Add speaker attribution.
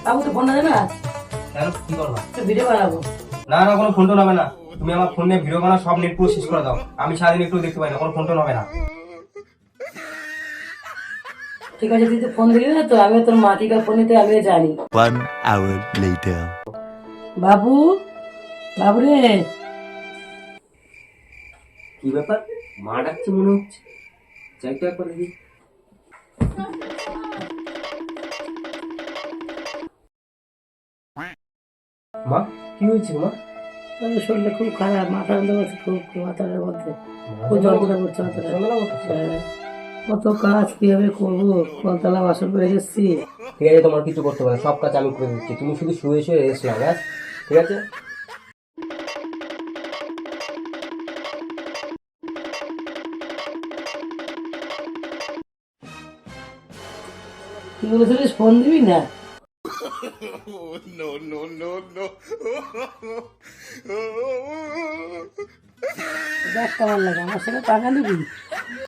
Speaker 1: বাবু তো ফোন দেবে না,
Speaker 2: কেন কি করবা?
Speaker 1: ভিডিও বানাবো।
Speaker 2: না না, কোনো ফোন টোন হবে না। তুমি আমার ফোনে ভিডিও বানাও, সব নেট পুরো শেষ করে দাও। আমি সারাদিন একটু দেখতে পাই না, কোনো ফোন টোন হবে না।
Speaker 1: ঠিক আছে, তুই তো ফোন দিলি না তো, আমি তোর মাটিকার ফোন নিতে আমিও জানি।
Speaker 3: 1 hour later.
Speaker 1: বাবু, বাবু রে,
Speaker 2: কি ব্যাপার? মা ডাকছে মনে হচ্ছে, যাই তো একবার দেখি। মা, কি হয়েছে মা?
Speaker 1: তোর শরীরটা খুব খারাপ, মাথা যন্ত্রণা করছে, খুব মাথার মধ্যে খুব যন্ত্রণা করছে মাথাটা। হ্যাঁ, কত কাজ কিভাবে করবো, কলতলা বাসন করে এসেছি।
Speaker 2: ঠিক আছে, তোমার কিছু করতে হবে না, সব কাজ আমি করে দিচ্ছি। তুমি শুধু শুয়ে শুয়ে রেস্ট নাও, হ্যাঁ? ঠিক আছে।
Speaker 1: কি বলেছিলিস, ফোন দিবি না? দেখ কেমন লাগে, আমার সাথে টাকা নিবি?